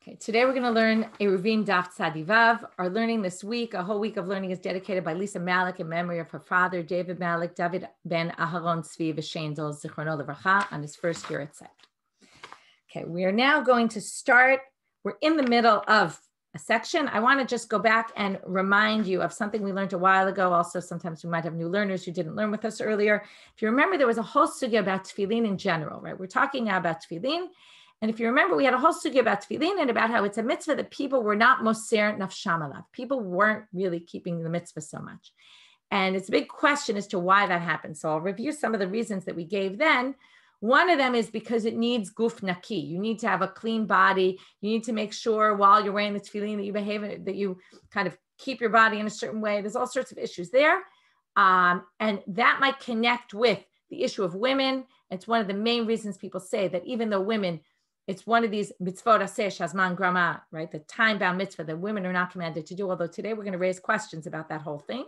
Okay, today we're going to learn Eruvin Daf Tzadivav. Our learning this week, a whole week of learning, is dedicated by Lisa Malik in memory of her father, David Malik, David ben Aharon Tzvi V'Shendel Zichrono Levracha, on his first year at Tzed. Okay, we are now going to start. We're in the middle of a section. I want to just go back and remind you of something we learned a while ago. Also, sometimes we might have new learners who didn't learn with us earlier. If you remember, there was a whole sugya about tefillin in general, right? We're talking now about tefillin. And if you remember, we had a whole sugya about tefillin and about how it's a mitzvah that people were not moser nafsham alav. People weren't really keeping the mitzvah so much. And it's a big question as to why that happened. So I'll review some of the reasons that we gave then. One of them is because it needs guf naki. You need to have a clean body. You need to make sure while you're wearing the tefillin that you behave, that you kind of keep your body in a certain way. There's all sorts of issues there. And that might connect with the issue of women. It's one of the main reasons people say that even though women, it's one of these mitzvot aseh shazman grama, right? The time-bound mitzvah that women are not commanded to do. Although today we're going to raise questions about that whole thing.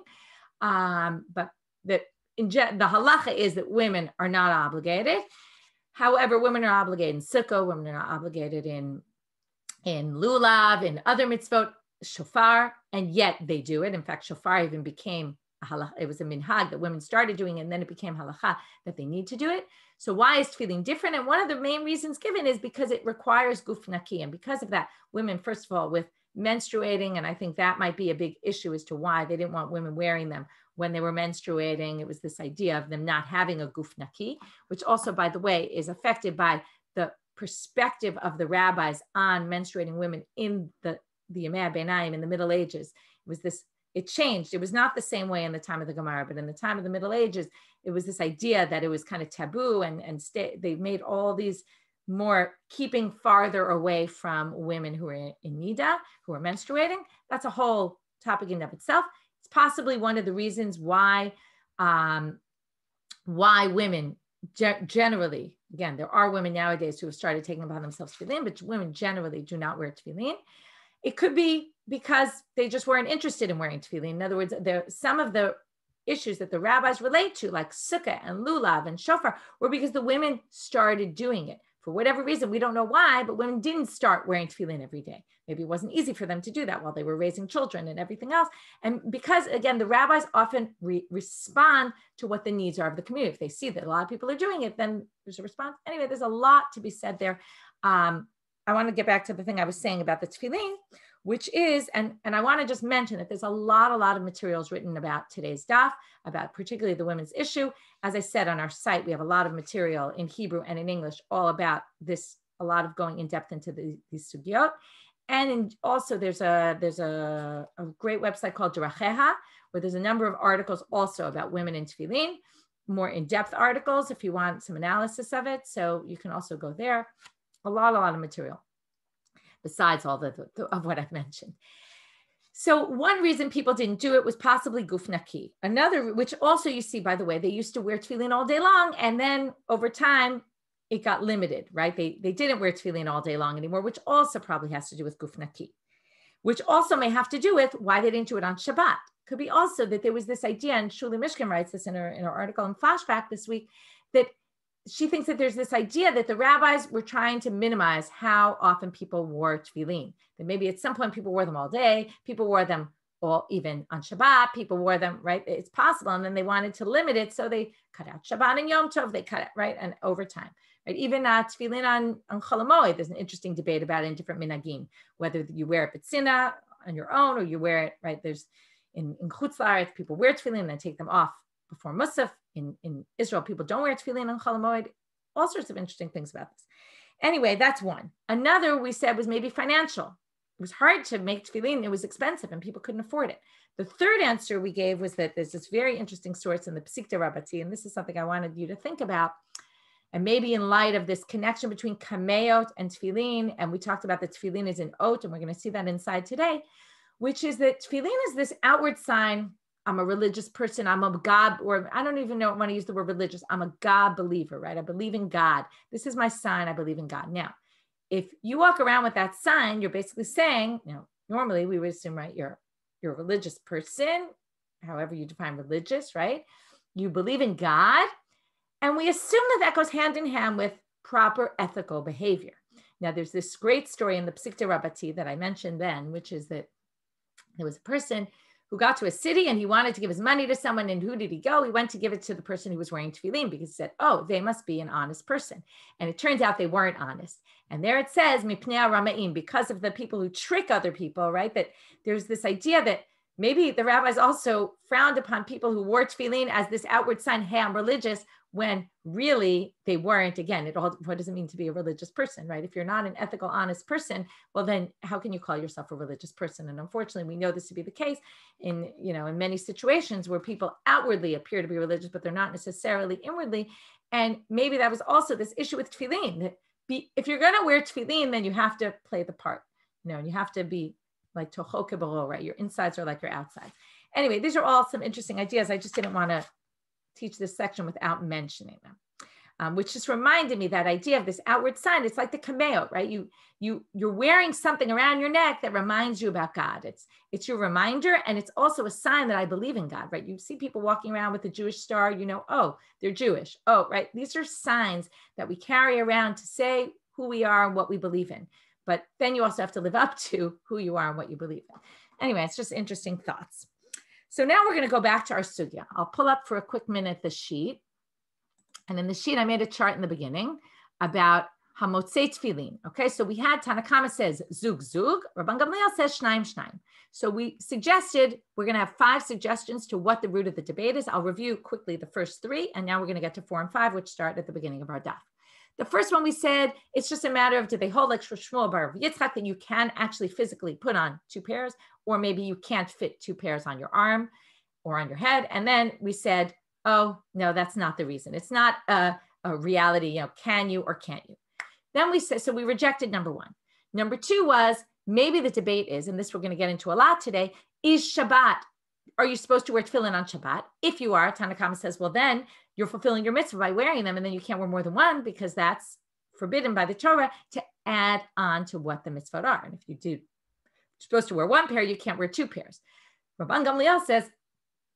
But that the halacha is that women are not obligated. However, women are obligated in sukkah. Women are not obligated in lulav, in other mitzvot, shofar, and yet they do it. In fact, shofar even became it was a minhag that women started doing, and then it became halacha that they need to do it. So why is tefillin different? And one of the main reasons given is because it requires guf naki. And because of that, women, first of all, with menstruating, and I think that might be a big issue as to why they didn't want women wearing them when they were menstruating. It was this idea of them not having a guf naki, which also, by the way, is affected by the perspective of the rabbis on menstruating women in the Yemei HaBeinayim, in the Middle Ages. It changed. It was not the same way in the time of the Gemara, but in the time of the Middle Ages, it was this idea that it was kind of taboo, and they made all these more keeping farther away from women who are in nida, who are menstruating. That's a whole topic in and of itself. It's possibly one of the reasons why women generally, again, there are women nowadays who have started taking upon themselves tefillin, but women generally do not wear tefillin. It could be because they just weren't interested in wearing tefillin. In other words, some of the issues that the rabbis relate to, like sukkah and lulav and shofar, were because the women started doing it. For whatever reason, we don't know why, but women didn't start wearing tefillin every day. Maybe it wasn't easy for them to do that while they were raising children and everything else. And because, again, the rabbis often respond to what the needs are of the community. If they see that a lot of people are doing it, then there's a response. Anyway, there's a lot to be said there. I want to get back to the thing I was saying about the tefillin, which is, and I want to just mention that there's a lot of materials written about today's daf, about particularly the women's issue. As I said, on our site, we have a lot of material in Hebrew and in English all about this, a lot of going in depth into these sugyot. And also there's a great website called Deracheha, where there's a number of articles also about women in tefillin, more in-depth articles if you want some analysis of it. So you can also go there. A lot of material, besides all of what I've mentioned. So one reason people didn't do it was possibly guf naki. Another, which also you see, by the way, they used to wear tefillin all day long, and then over time it got limited, right? They didn't wear tefillin all day long anymore, which also probably has to do with guf naki, which also may have to do with why they didn't do it on Shabbat. Could be also that there was this idea, and Shuli Mishkin writes this in her article in Flashback this week, that she thinks that there's this idea that the rabbis were trying to minimize how often people wore tefillin. That maybe at some point people wore them all day, people wore them all, even on Shabbat, people wore them, right? It's possible. And then they wanted to limit it. So they cut out Shabbat and Yom Tov, they cut it, right? And over time, right? Even tefillin on Chol HaMoed, there's an interesting debate about it in different minhagim, whether you wear it b'tzina on your own or you wear it, right? There's in Chutz La'aretz, people wear tefillin and then take them off before Musaf. In Israel, people don't wear tefillin on Chol HaMoed. All sorts of interesting things about this. Anyway, that's one. Another we said was maybe financial. It was hard to make tefillin. It was expensive and people couldn't afford it. The third answer we gave was that there's this very interesting source in the Psikta Rabbati, and this is something I wanted you to think about. And maybe in light of this connection between kameot and tefillin, and we talked about that tefillin is an oat, and we're going to see that inside today, which is that tefillin is this outward sign. I'm a religious person. I'm a God, or I don't even know want to use the word religious. I'm a God believer, right? I believe in God. This is my sign. I believe in God. Now, if you walk around with that sign, you're basically saying, normally we would assume, right, you're a religious person, however you define religious, right? You believe in God. And we assume that goes hand in hand with proper ethical behavior. Now, there's this great story in the Psikta Rabbati that I mentioned then, which is that there was a person who got to a city and he wanted to give his money to someone. And who did he go? He went to give it to the person who was wearing tefillin because he said, oh, they must be an honest person. And it turns out they weren't honest. And there it says, mipnei ramaim, because of the people who trick other people, right? That there's this idea that maybe the rabbis also frowned upon people who wore tefillin as this outward sign, hey, I'm religious, when really they weren't. Again, what does it mean to be a religious person, right? If you're not an ethical, honest person, well, then how can you call yourself a religious person? And unfortunately, we know this to be the case in many situations where people outwardly appear to be religious, but they're not necessarily inwardly. And maybe that was also this issue with tefillin, that if you're going to wear tefillin, then you have to play the part, and you have to be like tocho kebaro, right? Your insides are like your outsides. Anyway, these are all some interesting ideas. I just didn't want to teach this section without mentioning them, which just reminded me that idea of this outward sign. It's like the kameo, right? You're wearing something around your neck that reminds you about God. It's your reminder, and it's also a sign that I believe in God, right? You see people walking around with a Jewish star, oh, they're Jewish. Oh, right. These are signs that we carry around to say who we are and what we believe in. But then you also have to live up to who you are and what you believe in. Anyway, it's just interesting thoughts. So now we're going to go back to our sugya. I'll pull up for a quick minute the sheet. And in the sheet, I made a chart in the beginning about hamotzei tefillin. Okay, so we had Tanakama says zug zug, Rabban Gamliel says shnaim shnaim. So we suggested, we're going to have 5 suggestions to what the root of the debate is. I'll review quickly the first 3, and now we're going to get to 4 and 5, which start at the beginning of our daf. The first one we said, it's just a matter of, did they hold like Shmuel bar Yitzchak that you can actually physically put on 2 pairs, or maybe you can't fit 2 pairs on your arm or on your head. And then we said, oh, no, that's not the reason. It's not a reality, can you or can't you? Then we said, so we rejected number 1. Number 2 was, maybe the debate is, and this we're going to get into a lot today, is Shabbat. Are you supposed to wear tefillin on Shabbat? If you are, Tanakama says, well, then you're fulfilling your mitzvah by wearing them, and then you can't wear more than 1 because that's forbidden by the Torah to add on to what the mitzvot are. And if you're supposed to wear 1 pair, you can't wear 2 pairs. Rabban Gamliel says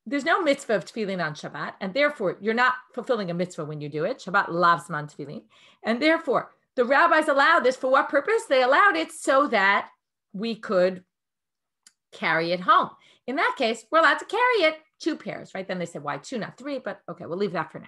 there's no mitzvah of tefillin on Shabbat, and therefore you're not fulfilling a mitzvah when you do it. Shabbat lavzman tefillin. And therefore the rabbis allowed this for what purpose? They allowed it so that we could carry it home. In that case, we're allowed to carry it 2 pairs, right? Then they said, why 2, not 3? But okay, we'll leave that for now.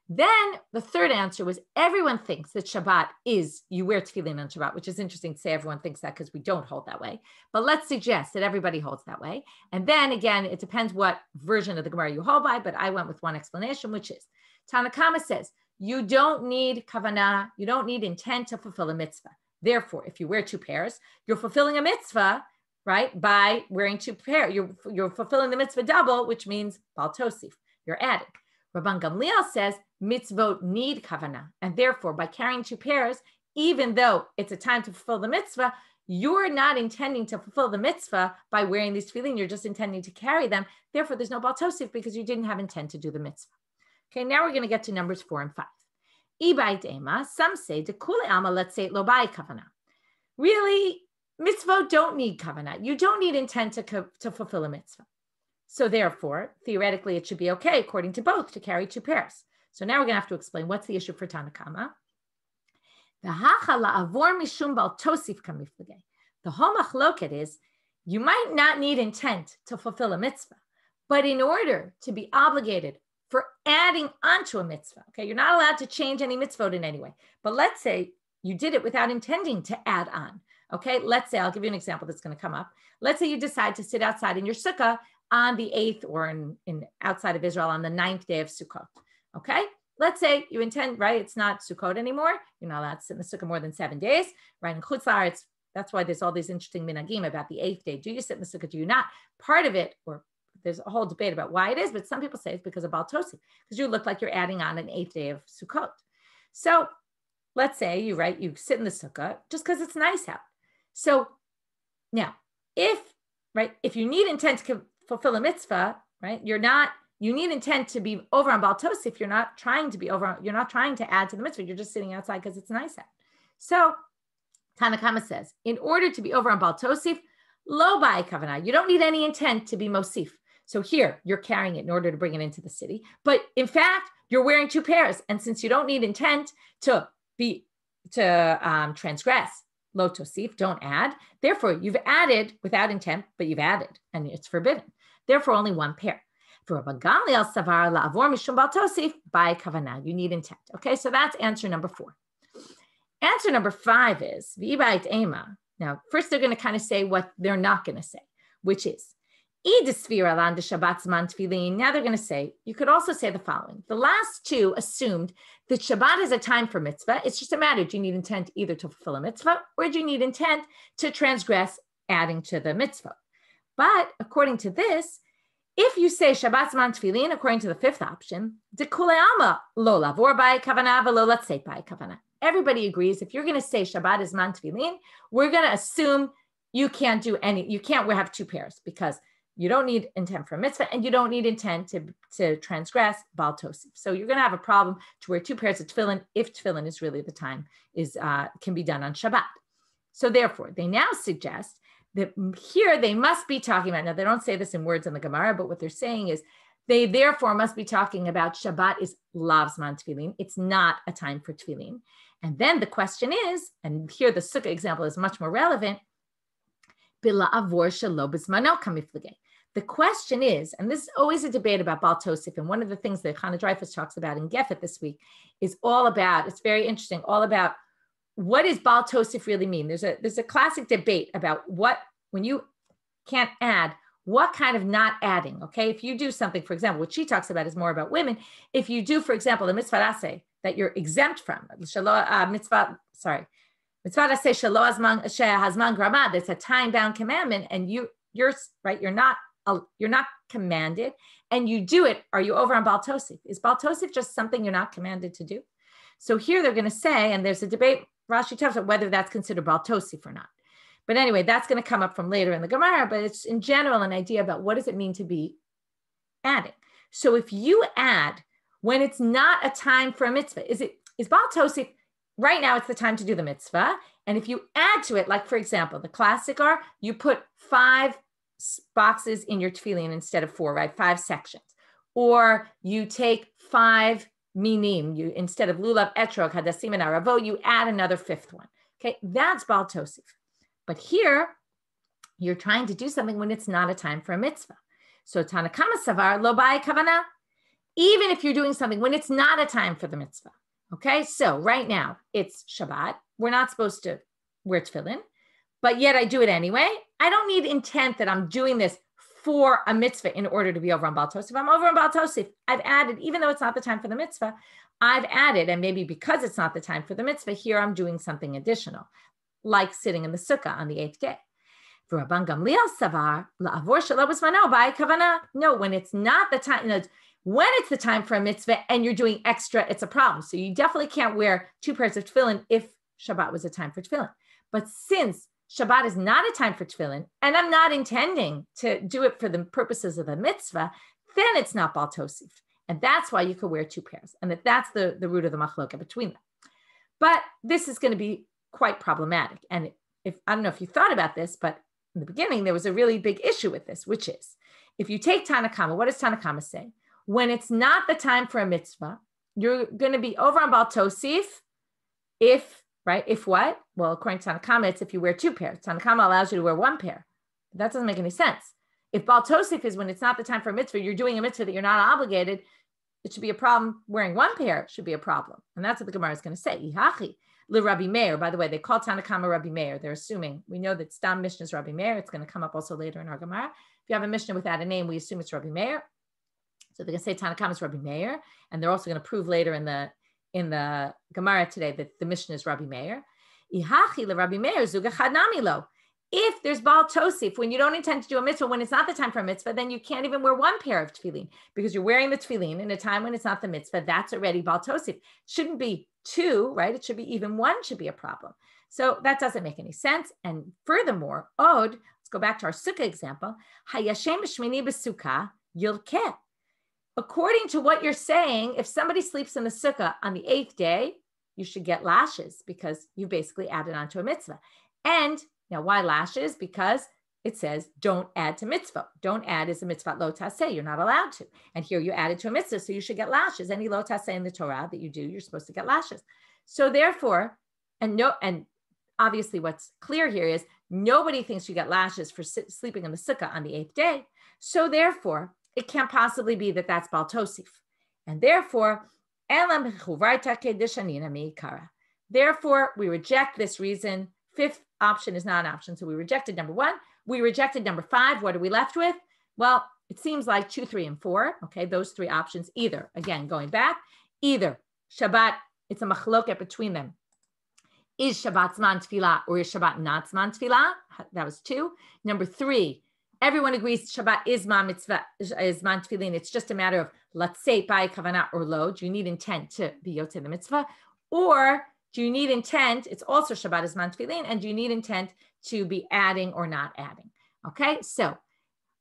Then the third answer was, everyone thinks that Shabbat is, you wear tefillin on Shabbat, which is interesting to say everyone thinks that because we don't hold that way. But let's suggest that everybody holds that way. And then again, it depends what version of the Gemara you hold by, but I went with one explanation, which is, Tanakama says, you don't need kavanah, you don't need intent to fulfill a mitzvah. Therefore, if you wear 2 pairs, you're fulfilling a mitzvah, right? By wearing 2 pairs, you're fulfilling the mitzvah double, which means bal tosif, you're adding. Rabban Gamliel says mitzvot need kavanah, and therefore by carrying 2 pairs, even though it's a time to fulfill the mitzvah, you're not intending to fulfill the mitzvah by wearing these tefillin, you're just intending to carry them. Therefore, there's no bal tosif because you didn't have intent to do the mitzvah. Okay, now we're going to get to numbers 4 and 5. Ibai dema, some say de kule alma, let's say lo bai kavanah. Really, mitzvot don't need kavanah. You don't need intent to fulfill a mitzvah. So therefore, theoretically, it should be okay, according to both, to carry 2 pairs. So now we're going to have to explain what's the issue for Tanakama. The whole machloket is, you might not need intent to fulfill a mitzvah, but in order to be obligated for adding onto a mitzvah, okay, you're not allowed to change any mitzvot in any way. But let's say you did it without intending to add on. Okay, let's say, I'll give you an example that's going to come up. Let's say you decide to sit outside in your sukkah on the 8th or in outside of Israel on the 9th day of Sukkot. Okay, let's say you intend, right? It's not Sukkot anymore. You're not allowed to sit in the sukkah more than 7 days, right? In Chutz La'aretz, that's why there's all these interesting minhagim about the 8th day. Do you sit in the sukkah? Do you not? Part of it, or there's a whole debate about why it is, but some people say it's because of bal tosif, because you look like you're adding on an 8th day of Sukkot. So let's say you sit in the sukkah just because it's nice out. So now, if you need intent to fulfill a mitzvah, right? You need intent to be over on bal tosif. You're not trying to add to the mitzvah. You're just sitting outside because it's nice out. So Tanakama says, in order to be over on bal tosif, lo bai kavanah, you don't need any intent to be mosif. So here, you're carrying it in order to bring it into the city. But in fact, you're wearing 2 pairs. And since you don't need intent to be transgress. Lo tosif, don't add. Therefore, you've added without intent, but you've added, and it's forbidden. Therefore, only one pair. For Rabban Gamliel savar la'avor mishum bal tosif by kavanah. You need intent. Okay, so that's answer number 4. Answer number 5 is v'ibait ema. Now, first they're going to kind of say what they're not going to say, which is now they're going to say, you could also say the following. The last two assumed that Shabbat is a time for mitzvah. It's just a matter. Do you need intent either to fulfill a mitzvah or do you need intent to transgress adding to the mitzvah? But according to this, if you say Shabbat Zman Tefillin, according to the 5th option, everybody agrees if you're going to say Shabbat is Zman Tefillin, we're going to assume you can't have 2 pairs because you don't need intent for a mitzvah and you don't need intent to transgress Bal Tosif. So you're going to have a problem to wear 2 pairs of tefillin if tefillin is really the time can be done on Shabbat. So therefore, they now suggest that here they must be talking about, now they don't say this in words in the Gemara, but what they're saying is they therefore must be talking about Shabbat is lav zman tefillin. It's not a time for tefillin. And then the question is, and here the sukkah example is much more relevant, the question is, and this is always a debate about Bal Tosif, and one of the things that Chana Dreyfus talks about in Gefet this week is all about, it's very interesting, all about what does Bal Tosif really mean? There's a classic debate about when you can't add, what kind of not adding, okay? If you do something, for example, what she talks about is more about women. If you do, for example, the mitzvah aseh that you're exempt from, mitzvah aseh shelo hazman gramad, that's a time-bound commandment, and you're right, you're not commanded, and you do it, are you over on Bal Tosif? Is Bal Tosif just something you're not commanded to do? So here they're going to say, and there's a debate, Rashi talks about whether that's considered Bal Tosif or not. But anyway, that's going to come up from later in the Gemara, but it's in general an idea about what does it mean to be adding. So if you add when it's not a time for a mitzvah, is Bal Tosif, right now it's the time to do the mitzvah, and if you add to it, like for example, the classic are, you put 5 boxes in your tefillin instead of 4, right? 5 sections. Or you take 5 minim, you instead of lulav, etrog, hadassim, and aravo, you add another 5th one. Okay, that's Bal Tosif. But here, you're trying to do something when it's not a time for a mitzvah. So Tanakama Savar, lo bai kavana, even if you're doing something when it's not a time for the mitzvah. Okay, so right now, it's Shabbat. We're not supposed to wear tefillin, but yet I do it anyway. I don't need intent that I'm doing this for a mitzvah in order to be over on Bal Tosif. I'm over on Bal Tosif. I've added, even though it's not the time for the mitzvah, I've added, and maybe because it's not the time for the mitzvah, here I'm doing something additional, like sitting in the sukkah on the 8th day. For Rabban Gamliel savar la'avor shelo b'zmano by kavana. No, when it's not the time, when it's the time for a mitzvah and you're doing extra, it's a problem. So you definitely can't wear 2 pairs of tefillin if Shabbat was a time for tefillin. But since Shabbat is not a time for tefillin, and I'm not intending to do it for the purposes of the mitzvah, then it's not Bal Tosif. And that's why you could wear 2 pairs. And that's the root of the machloka between them. But this is going to be quite problematic. And I don't know if you thought about this, but in the beginning, there was a really big issue with this, which is, if you take Tanakama, what does Tanakama say? When it's not the time for a mitzvah, you're going to be over on Bal Tosif if what? Well, according to Tanakama, it's if you wear 2 pairs. Tanakama allows you to wear 1 pair. That doesn't make any sense. If Bal Tosif is when it's not the time for a mitzvah, you're doing a mitzvah that you're not obligated, it should be a problem. Wearing 1 pair should be a problem. And that's what the Gemara is going to say. Ihachi. Rabbi Meir, by the way, they call Tanakama Rabbi Meir. They're assuming, we know that Stam Mishnah is Rabbi Meir. It's going to come up also later in our Gemara. If you have a Mishnah without a name, we assume it's Rabbi Meir. So they're going to say Tanakama is Rabbi Meir. And they're also going to prove later in the Gemara today that the Mishnah is Rabbi Meir. Ihachi Rabbi Meir zuga chadnami lo. If there's Bal Tosif, when you don't intend to do a mitzvah, when it's not the time for a mitzvah, then you can't even wear 1 pair of tefillin because you're wearing the tefillin in a time when it's not the mitzvah. That's already Bal Tosif. Shouldn't be 2, right? It should be even 1 should be a problem. So that doesn't make any sense. And furthermore, let's go back to our sukkah example. Hayashem b'shmini b'sukkah yilkeh. According to what you're saying, if somebody sleeps in the sukkah on the 8th day, you should get lashes because you basically added on to a mitzvah. And now, why lashes? Because it says, don't add to mitzvah. Don't add is a mitzvah lo taseh. You're not allowed to. And here you added to a mitzvah, so you should get lashes. Any lo taseh in the Torah that you do, you're supposed to get lashes. So therefore, and obviously what's clear here is nobody thinks you get lashes for sleeping in the sukkah on the 8th day. So therefore, it can't possibly be that that's Baal Tosif. And therefore, we reject this reason. 5th option is not an option. So we rejected number 1. We rejected number 5. What are we left with? Well, it seems like 2, 3, and 4. Okay, those 3 options. Either, again, going back, either Shabbat, it's a machloket between them. Is Shabbat Zman Tefillah or is Shabbat not Zman Tefillah? That was 2. Number 3, everyone agrees Shabbat is Zman Mitzvah, is Zman Tefillin. It's just a matter of let's say by kavanah or lo. Do you need intent to be yotzei the mitzvah, or do you need intent? It's also Shabbat is Zman Tefillin, and do you need intent to be adding or not adding? Okay, so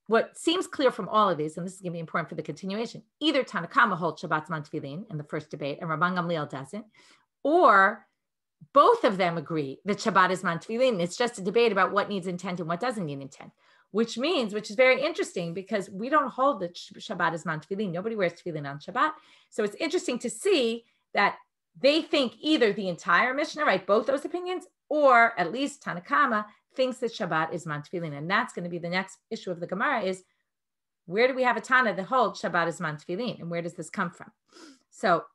what seems clear from all of these, and this is going to be important for the continuation, either Tanna Kama holds Shabbat Zman Tefillin in the first debate, and Rabban Gamliel doesn't, or both of them agree that Shabbat is Zman Tefillin. It's just a debate about what needs intent and what doesn't need intent, which is very interesting because we don't hold that Shabbat is Zman Tefillin. Nobody wears tefillin on Shabbat. So it's interesting to see that they think either the entire Mishnah, right, both those opinions, or at least Tanna Kama thinks that Shabbat is Zman Tefillin. And that's going to be the next issue of the Gemara is, where do we have a Tana that holds Shabbat is Zman Tefillin? And where does this come from? So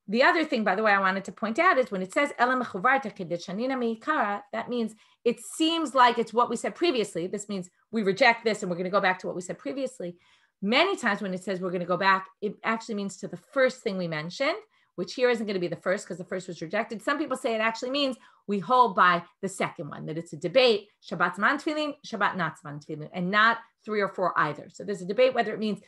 the other thing, by the way, I wanted to point out is when it says Ela mechuvarta kedeshanina meikara, that means it seems like it's what we said previously. This means we reject this and we're going to go back to what we said previously. Many times when it says we're going to go back, it actually means to the first thing we mentioned, which here isn't going to be the first because the first was rejected. Some people say it actually means we hold by the second one, that it's a debate, Shabbat Zman Tefillin, Shabbat not Zman Tefillin, and not 3 or 4 either. So there's a debate whether it means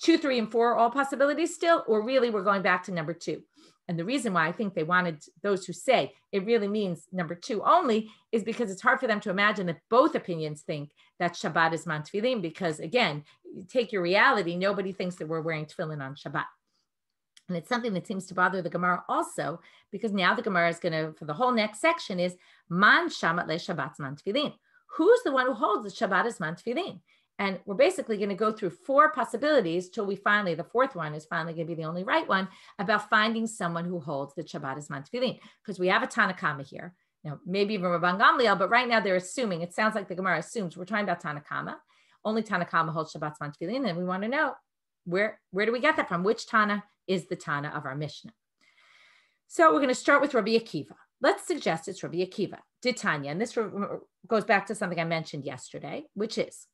2, 3, and 4 are all possibilities still, or really we're going back to number 2. And the reason why I think they wanted those who say it really means number 2 only is because it's hard for them to imagine that both opinions think that Shabbat is Zman Tefillin, because again, you take your reality, nobody thinks that we're wearing tefillin on Shabbat. And it's something that seems to bother the Gemara also, because now the Gemara is going to, for the whole next section, is Man Shamat Le Shabbat Zman Tefillin. Who's the one who holds the Shabbat is Zman Tefillin? And we're basically going to go through 4 possibilities till we finally, the 4th one is finally going to be the only right one, about finding someone who holds the Shabbat is Zman Tefillin. Because we have a Tanna Kama here. Now, maybe even Rabban Gamliel, but right now they're assuming, it sounds like the Gemara assumes we're talking about Tanna Kama. Only Tanna Kama holds Shabbat Zman Tefillin, and we want to know where do we get that from? Which Tana is the Tana of our Mishnah? So we're going to start with Rabbi Akiva. Let's suggest it's Rabbi Akiva. Titania, and this goes back to something I mentioned yesterday, which is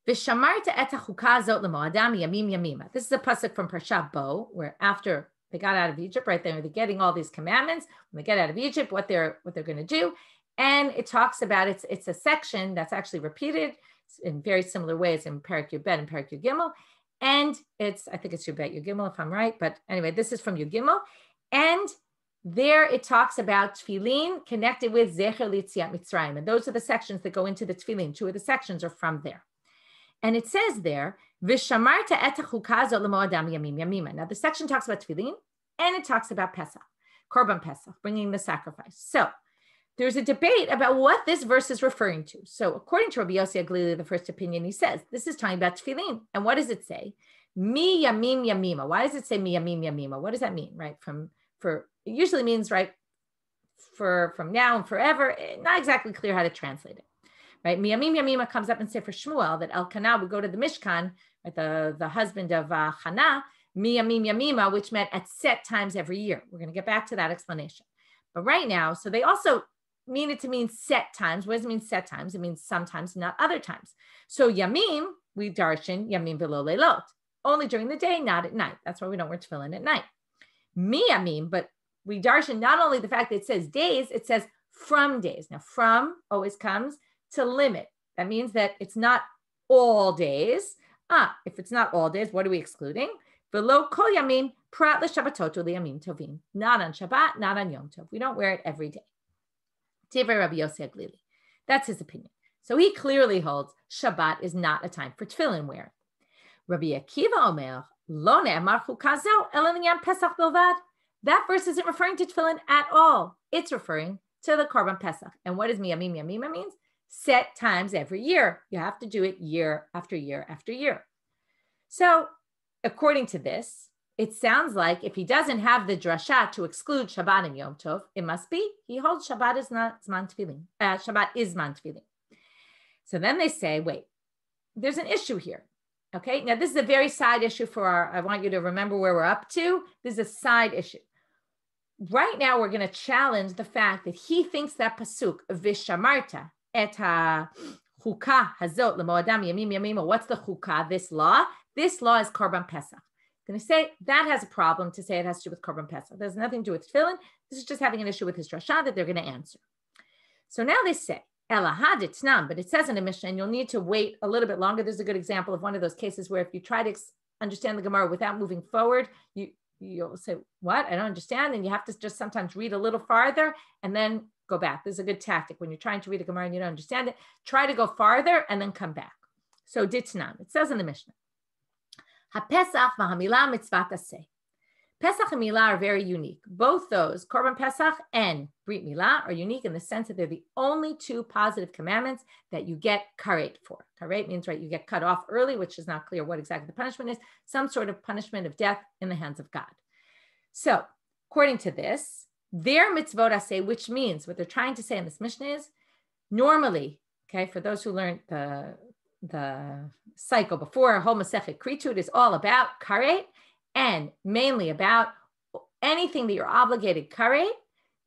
V'shamarta et hachukah zot lemoadam yamim yamima. This is a pasuk from Parshat Bo, where after they got out of Egypt, right there, they're getting all these commandments. When they get out of Egypt, what they're going to do, and it talks about it's a section that's actually repeated in very similar ways in Perek Yud Bet and Perek Yud Gimel, and I think it's Yud Bet Yud Gimel if I'm right, but anyway, this is from Yud Gimel, and there it talks about tefillin connected with Zecher L'Yetziat Mitzrayim, and those are the sections that go into the tefillin. 2 of the sections are from there. And it says there, V'shamarta et hachukah zot lemoadam yamim yamima. Now the section talks about tefillin and it talks about Pesach, Korban Pesach, bringing the sacrifice. So there's a debate about what this verse is referring to. So according to Rabbi Yossi Aglili, the first opinion, he says, this is talking about tefillin. And what does it say? Mi yamim yamima. Why does it say mi yamim yamima? What does that mean, right? It usually means, right, from now and forever. Not exactly clear how to translate it. Right, Miyamim Yamima comes up and say for Shmuel that Elkanah would go to the Mishkan, right, the husband of Hannah, Miyamim Yamima, which meant at set times every year. We're going to get back to that explanation. But right now, so they also mean it to mean set times. What does it mean set times? It means sometimes, not other times. So Yamim, we darshan Yamim v'lo leilot, only during the day, not at night. That's why we don't wear tefillin at night. Miyamim, but we darshan not only the fact that it says days, it says from days. Now from always comes to limit. That means that it's not all days. If it's not all days, what are we excluding? V'lo kol yamim prat l'shabbatot u'liyamim tovim. Not on Shabbat, not on Yom Tov. We don't wear it every day. Divrei Rabbi Yossi Aglili. That's his opinion. So he clearly holds Shabbat is not a time for tefillin wear. Rabbi Akiva Omer, lo ne'amar chukah zo ela l'nyan Pesach bilvad. That verse isn't referring to tefillin at all. It's referring to the Korban Pesach. And what does miyamim yamima means? Set times every year. You have to do it year after year after year. So according to this, it sounds like if he doesn't have the drasha to exclude Shabbat and Yom Tov, it must be he holds Shabbat is not Zman Tefillin. Shabbat is Zman Tefillin. So then they say, wait, there's an issue here. Okay, now this is a very side issue for I want you to remember where we're up to. This is a side issue. Right now, we're going to challenge the fact that he thinks that pasuk, Vishamarta, et ha-chukah hazot l'mo'adam yamim yamima. What's the chukah, this law? This law is Korban Pesach. I'm going to say that has a problem to say it has to do with Korban Pesach. There's nothing to do with tefillin. This is just having an issue with his drasha that they're going to answer. So now they say, Elahad itznam, but it says in the Mishnah, and you'll need to wait a little bit longer. There's a good example of one of those cases where if you try to understand the Gemara without moving forward, you'll say, what? I don't understand. And you have to just sometimes read a little farther and then go back. This is a good tactic. When you're trying to read a Gemara and you don't understand it, try to go farther and then come back. So ditznam, it says in the Mishnah, HaPesach v'Hamilah mitzvat aseh. Pesach and Milah are very unique. Both those, Korban Pesach and Brit Milah, are unique in the sense that they're the only two positive commandments that you get karet for. Karet means, right, you get cut off early, which is not clear what exactly the punishment is, some sort of punishment of death in the hands of God. So, according to this, their mitzvot aseh, which means what they're trying to say in this Mishnah is, normally, okay, for those who learned the cycle before, a whole Masechet Kritut is all about karet, and mainly about anything that you're obligated karet.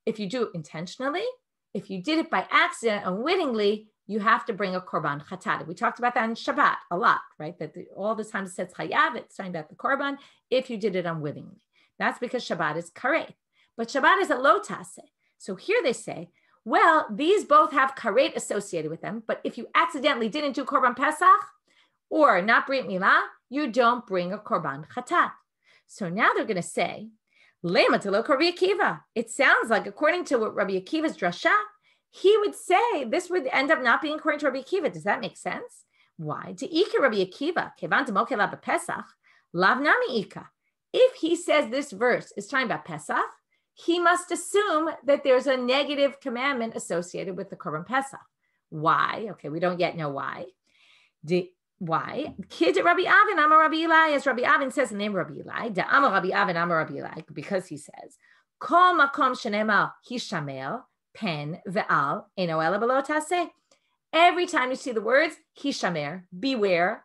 If you do it intentionally, if you did it by accident, unwittingly, you have to bring a korban chatat. We talked about that in Shabbat a lot, right? That all the time it says chayav, it's talking about the korban if you did it unwittingly. That's because Shabbat is karet. But Shabbat is a lo taseh. So here they say, well, these both have karet associated with them, but if you accidentally didn't do korban pesach or not brit milah, you don't bring a korban chatat. So now they're going to say, Lema telok Rabbi Akiva. It sounds like, according to what Rabbi Akiva's drasha, he would say this would end up not being according to Rabbi Akiva. Does that make sense? Why? De'ika Rabbi Akiva, kevan demoke la b'Pesach, lav nami ika. If he says this verse is talking about Pesach, he must assume that there's a negative commandment associated with the Korban Pesach. Why? Okay, we don't yet know why. Why? Kid Rabbi Avin, Amar Rabbi Eli, as Rabbi Avin says the name Rabbi Eli, Da Amar Rabbi Avin, Amar Rabbi Eli, because he says, Kol makom shenemar hishamel pen ve'al eno ela b'lo taseh. Every time you see the words hishamer, beware,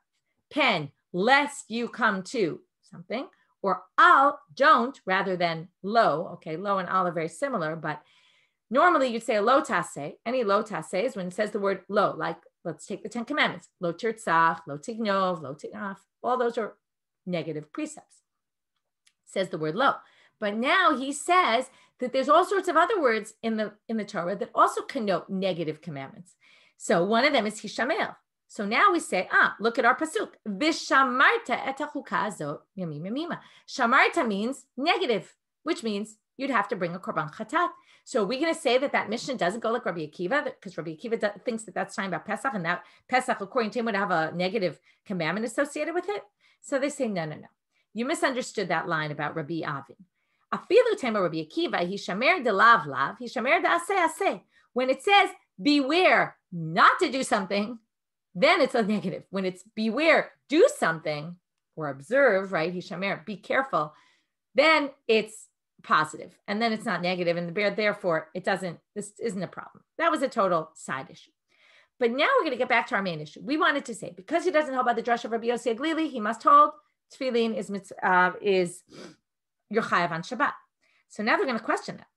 pen, lest you come to something, or al, don't, rather than lo. Okay, lo and al are very similar, but normally you'd say a lo taseh. Any lo taseh is when it says the word lo, like let's take the 10 Commandments. Lo tirtzach, lo tignov, lo tignaf. All those are negative precepts. It says the word lo. But now he says that there's all sorts of other words in the Torah that also connote negative commandments. So one of them is hishamel. So now we say, look at our pasuk. Vishamarta et hachukah azot yamim yamima. Shamarta means negative, which means you'd have to bring a korban chatat. So are we going to say that Mishnah doesn't go like Rabbi Akiva, because Rabbi Akiva thinks that that's talking about Pesach, and that Pesach, according to him, would have a negative commandment associated with it? So they say, no. You misunderstood that line about Rabbi Avin. Afilu tema Rabbi Akiva, hishamer de lav lav, hishamer de aseh aseh. When it says, beware not to do something, then it's a negative. When it's beware, do something, or observe, right? Hishamer, be careful, then it's positive, and then it's not negative, and therefore this isn't a problem. That was a total side issue. But now we're going to get back to our main issue. We wanted to say, because he doesn't hold by the drush of Rabbi Yossi Aglili, he must hold tefillin is your chayav on Shabbat. So now they're going to question that.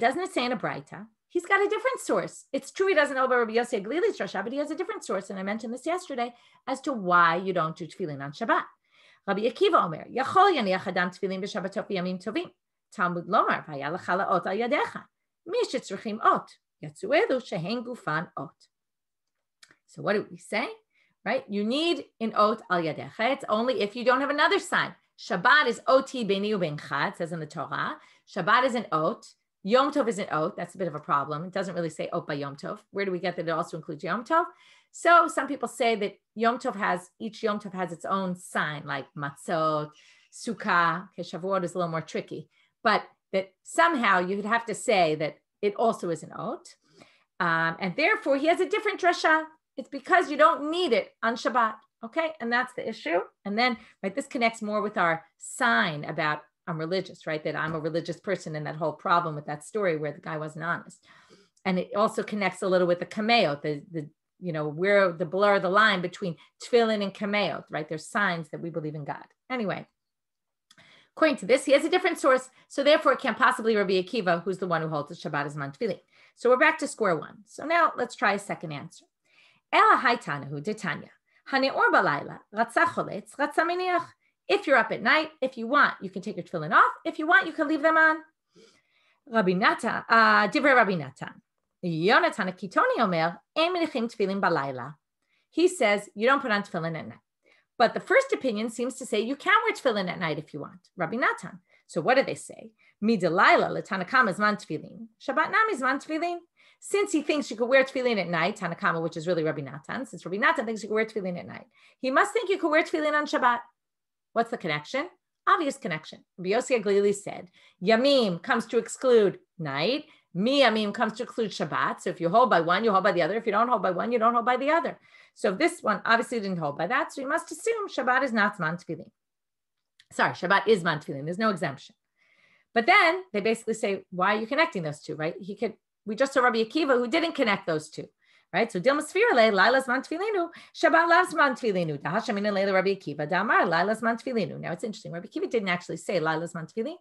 Doesn't it say in a Braita? He's got a different source. It's true he doesn't hold by Rabbi Yossi Aglili's drasha, but he has a different source, and I mentioned this yesterday, as to why you don't do tefillin on Shabbat. Rabbi Akiva Omer, Yachol yaniach adam tefillin b'Shabbatot b'yamim tovim. Talmud lomar, v'haya lecha la'ot al yadecha. Mi shetzrichim ot, yatzu elu shehen gufan ot. So what do we say? Right? You need an ot al yadecha. It's only if you don't have another sign. Shabbat is oti beni ubencha, it says in the Torah. Shabbat is an ot. Yom Tov is an ot. That's a bit of a problem. It doesn't really say ot by Yom Tov. Where do we get that it also includes Yom Tov? So some people say that each Yom Tov has its own sign, like matzot, sukkah. Okay, Shavuot is a little more tricky, but that somehow you would have to say that it also is an ot. And therefore he has a different drasha. It's because you don't need it on Shabbat. Okay, and that's the issue. And then, right, this connects more with our sign about I'm religious, right? That I'm a religious person, and that whole problem with that story where the guy wasn't honest. And it also connects a little with the kameo, where the blur the line between tefillin and kameo, right? There's signs that we believe in God. Anyway, according to this, he has a different source, so therefore it can't possibly Rabbi Akiva, who's the one who holds the Shabbat as man tefillin. So we're back to square one. So now let's try a second answer. Ela haitanahu detanya haneor balayla ratza choletz ratza miniach. If you're up at night, if you want, you can take your tefillin off. If you want, you can leave them on. Rabbi Natan, divrei Rabbi Natan. Yonatan Kitoni Omer, ein menichim tefillin balayla. He says you don't put on tefillin at night. But the first opinion seems to say you can wear tefillin at night if you want. Rabbi Natan. So what do they say? Midalayla letanakama zman tefillin. Shabbat nam zman tefillin. Since he thinks you could wear tefillin at night, Tanakama, which is really Rabbi Natan, since Rabbi Natan thinks you could wear tefillin at night, he must think you could wear tefillin on Shabbat. What's the connection? Obvious connection. Rabbi Yossi Aglili said, Yamim comes to exclude night. Miyamim comes to include Shabbat. So if you hold by one, you hold by the other. If you don't hold by one, you don't hold by the other. So this one obviously didn't hold by that. So you must assume Shabbat is not Zman Tefillin. Sorry, Shabbat is Zman Tefillin. There's no exemption. But then they basically say, why are you connecting those two, right? We just saw Rabbi Akiva who didn't connect those two, right? So Dilma Sfirale, Laila's man tefillinu, Shabbat loves man tefillinu. Dahashamina Leila Rabbi Akiva, Damar, Laila's man tefillinu. Now it's interesting. Rabbi Akiva didn't actually say Laila's man tefillin,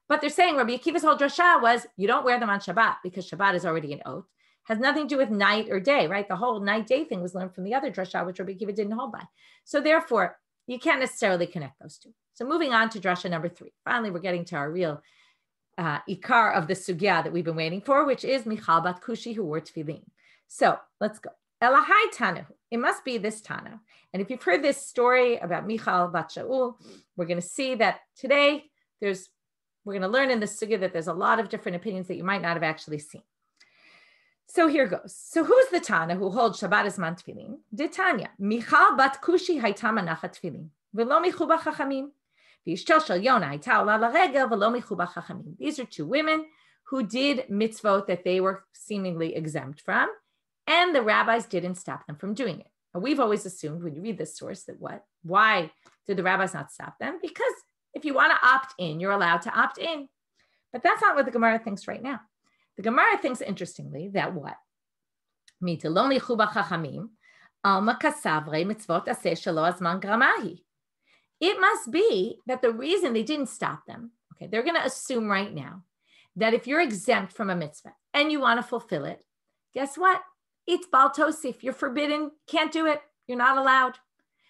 but they're saying Rabbi Akiva's whole drasha was you don't wear them on Shabbat because Shabbat is already an oath. Has nothing to do with night or day, right? The whole night day thing was learned from the other drasha, which Rabbi Akiva didn't hold by. So therefore, you can't necessarily connect those two. So moving on to drasha number 3. Finally, we're getting to our real ikar of the sugya that we've been waiting for, which is Michal bat Kushi, who wore tefillin. So let's go. Elahai Tanu. It must be this Tana. And if you've heard this story about Michal bat Shaul, we're going to see that today we're going to learn in the sugya that there's a lot of different opinions that you might not have actually seen. So here goes. So who's the Tana who holds Shabbat as man tefillin? Ditanya. Michal bat Kushi hayta manachat tefillin. Velo michuba chachamim. These are 2 women who did mitzvot that they were seemingly exempt from, and the rabbis didn't stop them from doing it. And we've always assumed when you read this source that why did the rabbis not stop them? Because if you want to opt in, you're allowed to opt in. But that's not what the Gemara thinks right now. The Gemara thinks, interestingly, that what? It must be that the reason they didn't stop them, okay, they're going to assume right now that if you're exempt from a mitzvah and you want to fulfill it, guess what? It's Bal Tosif. You're forbidden. Can't do it. You're not allowed.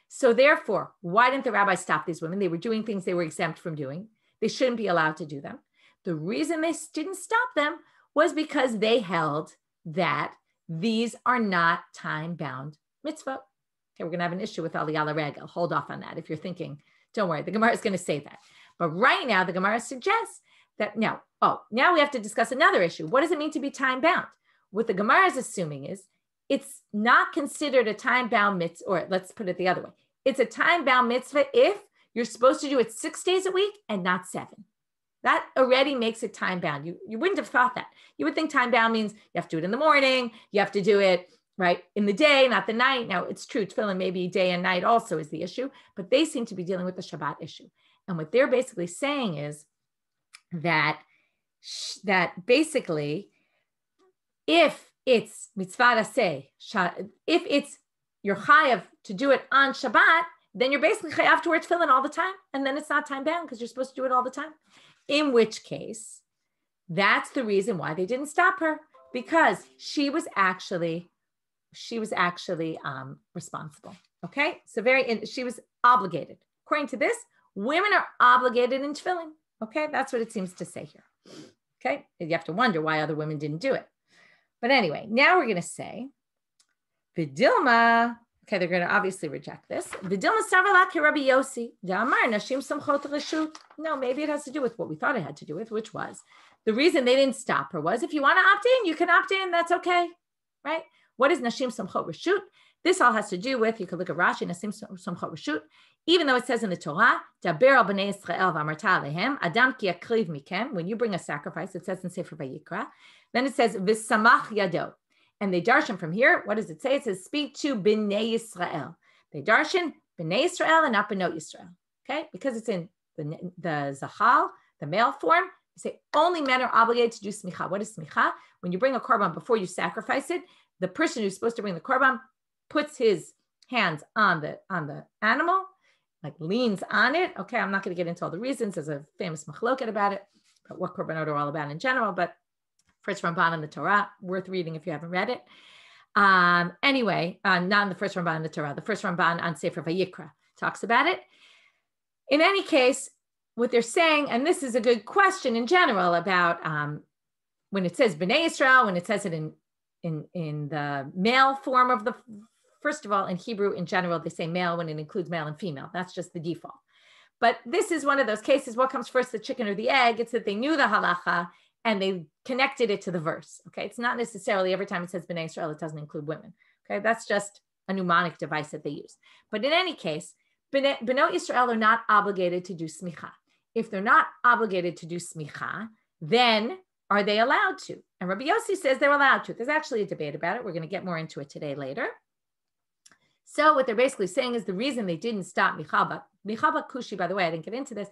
So therefore, why didn't the rabbi stop these women? They were doing things they were exempt from doing. They shouldn't be allowed to do them. The reason they didn't stop them was because they held that these are not time-bound mitzvah. Okay, we're going to have an issue with Aliyah Regel. Hold off on that. If you're thinking, don't worry, the Gemara is going to say that. But right now, the Gemara suggests that now we have to discuss another issue. What does it mean to be time-bound? What the Gemara is assuming is it's not considered a time-bound mitzvah, or let's put it the other way. It's a time-bound mitzvah if you're supposed to do it 6 days a week and not 7. That already makes it time-bound. You wouldn't have thought that. You would think time-bound means you have to do it in the morning, you have to do it right in the day, not the night. Now it's true, tefillin maybe day and night also is the issue, but they seem to be dealing with the Shabbat issue. And what they're basically saying is that basically, if it's mitzvah aseh, if it's you're chayav to do it on Shabbat, then you're basically chayav to wear tefillin all the time, and then it's not time bound because you're supposed to do it all the time. In which case, that's the reason why they didn't stop her, because she was actually responsible. Okay, so she was obligated. According to this, women are obligated in tefillin. Okay, that's what it seems to say here. Okay, you have to wonder why other women didn't do it. But anyway, now we're going to say, Vidilma, okay, they're going to obviously reject this. Vidilma Sarvalak Rabbi Yossi, Damar Nashim Samchot Reshut. No, maybe it has to do with what we thought it had to do with, which was the reason they didn't stop her was if you want to opt in, you can opt in, that's okay, right? What is Nashim Samchot Reshut? This all has to do with, you could look at Rashi, Nashim Samchot Reshut, even though it says in the Torah, Daber al bnei Yisrael v'amarta alehem, Adam ki yakriv mikem, when you bring a sacrifice, it says in Sefer Vayikra, then it says, V'samach yado. And they darshan from here, what does it say? It says, speak to bnei Yisrael. They darshan b'nei Yisrael and not b'not Yisrael. Okay, because it's in the zachal, the male form. They say only men are obligated to do smicha. What is smicha? When you bring a korban before you sacrifice it, the person who's supposed to bring the korban puts his hands on the animal, like leans on it. Okay, I'm not going to get into all the reasons. There's a famous machloket about it, about what korbanot are all about in general. But first Ramban in the Torah, worth reading if you haven't read it. Anyway, not in the first Ramban in the Torah. The first Ramban on Sefer Vayikra talks about it. In any case, what they're saying, and this is a good question in general about when it says Bnei Yisrael, when it says it in the male form of the, first of all, in Hebrew in general, they say male when it includes male and female. That's just the default. But this is one of those cases, what comes first, the chicken or the egg? It's that they knew the halacha and they connected it to the verse. Okay, it's not necessarily every time it says Bnei Yisrael, it doesn't include women. Okay, that's just a mnemonic device that they use. But in any case, Bnot Yisrael are not obligated to do smicha. If they're not obligated to do smicha, then are they allowed to? And Rabbi Yossi says they're allowed to. There's actually a debate about it. We're going to get more into it today later. So what they're basically saying is the reason they didn't stop Michal bat Kushi, by the way, I didn't get into this.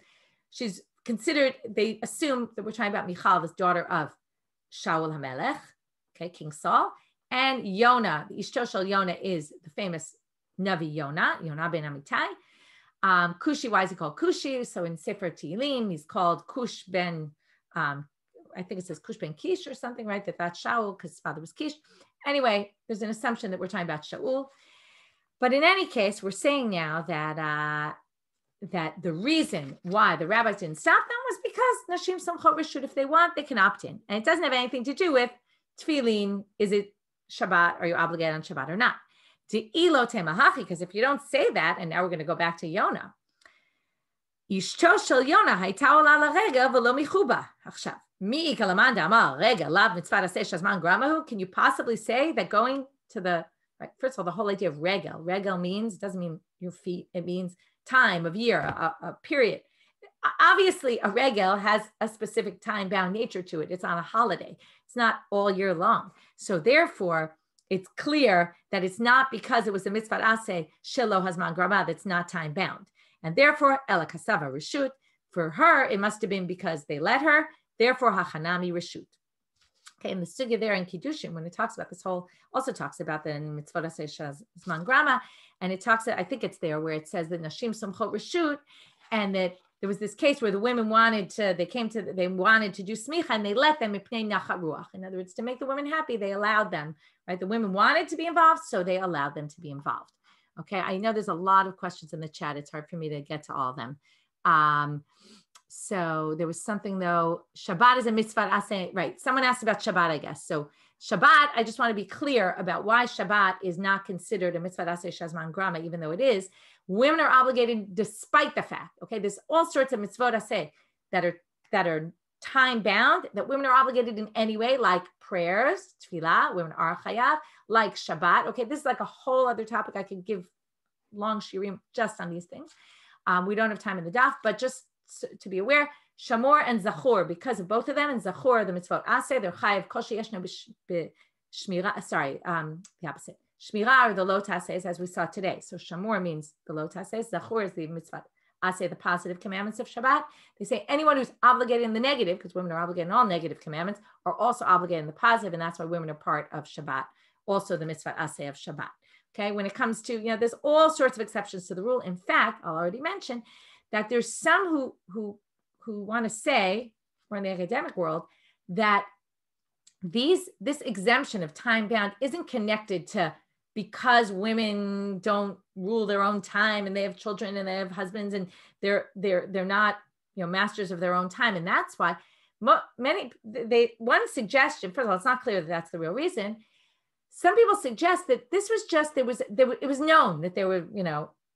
She's considered, they assume that we're talking about Michal, this daughter of Shaul HaMelech, okay, King Saul, and Yonah, the Ishto Shel Yonah is the famous Navi Yonah ben Amittai. Kushi, why is he called Kushi? So in Sefer Tehillim, he's called Kush ben, I think it says Kush ben Kish or something, right? That's Shaul because his father was Kish. Anyway, there's an assumption that we're talking about Shaul. But in any case, we're saying now that that the reason why the rabbis didn't stop them was because Nashim Samchot Reshut, if they want, they can opt in. And it doesn't have anything to do with tefillin, is it Shabbat, are you obligated on Shabbat or not? Because if you don't say that, and now we're going to go back to Yonah. Ishto shel Yonah hayta ola l'regel v'lo michuba. Achshav, mi kalaman da'amar regel lav mitzvah aseh shazman gramahu. Can you possibly say that going to the, right, first of all, the whole idea of regel means, it doesn't mean your feet, it means time of year, a period. Obviously, a regel has a specific time-bound nature to it. It's on a holiday. It's not all year long. So therefore, it's clear that it's not because it was a mitzvah aseh shelo hazman grama that's not time-bound. And therefore, ela kasava reshut, for her, it must have been because they let her. Therefore, hachanami reshut. Okay, and the sugya there in Kiddushin, when it talks about this whole, also talks about the mitzvah aseh shazman grama, and it talks, I think it's there where it says that Nashim Samchot Reshut, and that there was this case where the women wanted to do smicha and they let them mipnei nachat ruach. In other words, to make the women happy, they allowed them, right? The women wanted to be involved, so they allowed them to be involved. Okay, I know there's a lot of questions in the chat. It's hard for me to get to all of them. So there was something though, Shabbat is a mitzvah aseh, right? Someone asked about Shabbat, I guess. So Shabbat, I just want to be clear about why Shabbat is not considered a mitzvah aseh shazman grama, even though it is. Women are obligated despite the fact, okay, there's all sorts of mitzvot aseh that are time bound, that women are obligated in any way, like prayers, tefillah, women are chayav, like Shabbat. Okay, this is like a whole other topic. I could give long shirim just on these things. We don't have time in the daf, but just to be aware, Shamor and Zachor, because of both of them, and Zachor, the mitzvot aseh, they're chayav kol sheyeshno b'shmira, the opposite. Shmira are the lo tases, as we saw today. So Shamor means the lo tases. Zachor is the mitzvah aseh, the positive commandments of Shabbat. They say anyone who's obligated in the negative, because women are obligated in all negative commandments, are also obligated in the positive, and that's why women are part of Shabbat, also the mitzvah aseh of Shabbat. Okay, when it comes to, there's all sorts of exceptions to the rule. In fact, I'll already mention that there's some who want to say, or in the academic world, that this exemption of time bound isn't connected to because women don't rule their own time and they have children and they have husbands and they're not masters of their own time, and that's why one suggestion. First of all, it's not clear that that's the real reason. Some people suggest that this was just it was known that there were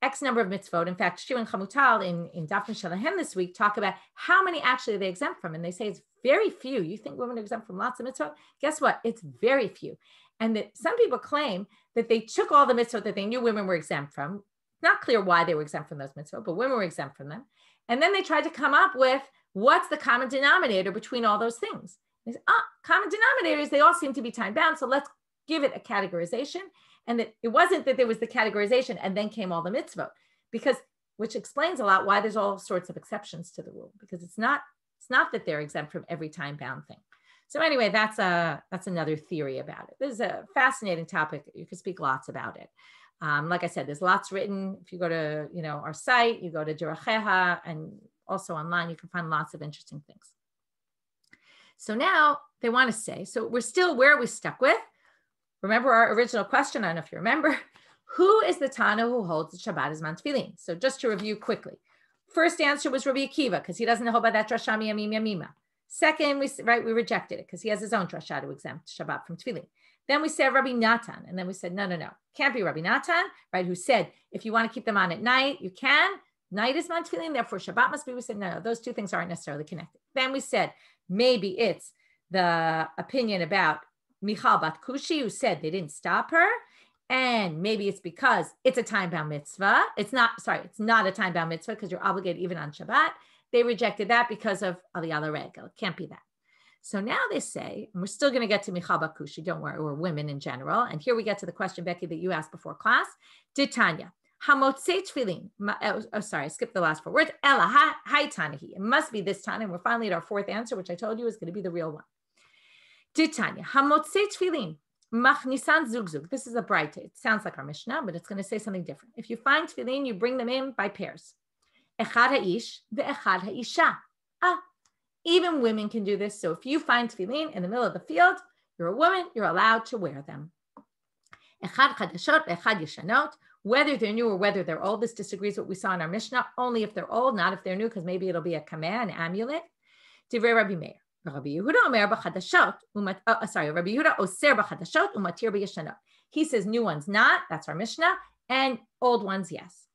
X number of mitzvot. In fact, Shir and Chamutal in Daf Shalahem this week talk about how many actually they exempt from, and they say it's very few. You think women are exempt from lots of mitzvot? Guess what? It's very few. And that some people claim that they took all the mitzvot that they knew women were exempt from. Not clear why they were exempt from those mitzvot, but women were exempt from them. And then they tried to come up with what's the common denominator between all those things. They said, common denominators, they all seem to be time bound, so let's give it a categorization. And that it wasn't that there was the categorization and then came all the mitzvot, because which explains a lot why there's all sorts of exceptions to the rule, because it's not that they're exempt from every time-bound thing. So anyway, that's another theory about it. This is a fascinating topic. You could speak lots about it. Like I said, there's lots written. If you go to our site, you go to Deracheha, and also online, you can find lots of interesting things. So now they want to say, so where are we stuck with? Remember our original question? I don't know if you remember. Who is the Tana who holds the Shabbat as man tefillin? So just to review quickly. First answer was Rabbi Akiva, because he doesn't hold by that drasha miyamim yamima. Second, we rejected it because he has his own drasha to exempt Shabbat from tefillin. Then we said Rabbi Natan, and then we said, no, can't be Rabbi Natan, right? Who said, if you want to keep them on at night, you can. Night is man tefillin, therefore Shabbat must be. We said, no, those two things aren't necessarily connected. Then we said, maybe it's the opinion about Michal Bat Kushi, who said they didn't stop her. And maybe it's because it's a time-bound mitzvah. It's not a time-bound mitzvah because you're obligated even on Shabbat. They rejected that because of Aliyah L'Regel. It can't be that. So now they say, and we're still going to get to Michal Bat Kushi, don't worry, or women in general. And here we get to the question, Becky, that you asked before class. Did Tanya, Hamotzei Tefillin, I skipped the last 4 words. Ella, hi Tanahi. It must be this Tanya. And we're finally at our 4th answer, which I told you is going to be the real one. Did Tanya, Hamotzei Tefillin, Machnisan Zugzug. This is a bright. It sounds like our Mishnah, but it's going to say something different. If you find tefillin, you bring them in by pairs. Echad ha'ish ve'echad ha'isha. Even women can do this. So if you find tefillin in the middle of the field, you're a woman, you're allowed to wear them. Echad chadashot ve'echad yeshanot. Whether they're new or whether they're old, this disagrees with what we saw in our Mishnah. Only if they're old, not if they're new, because maybe it'll be a kameh, an amulet. Divrei Rabbi Meir. Rabbi Yehuda omer b'chadashot, Rabbi Yehuda oser b'chadashot umatir b'yeshanot. He says new ones not, that's our Mishnah, and old ones yes.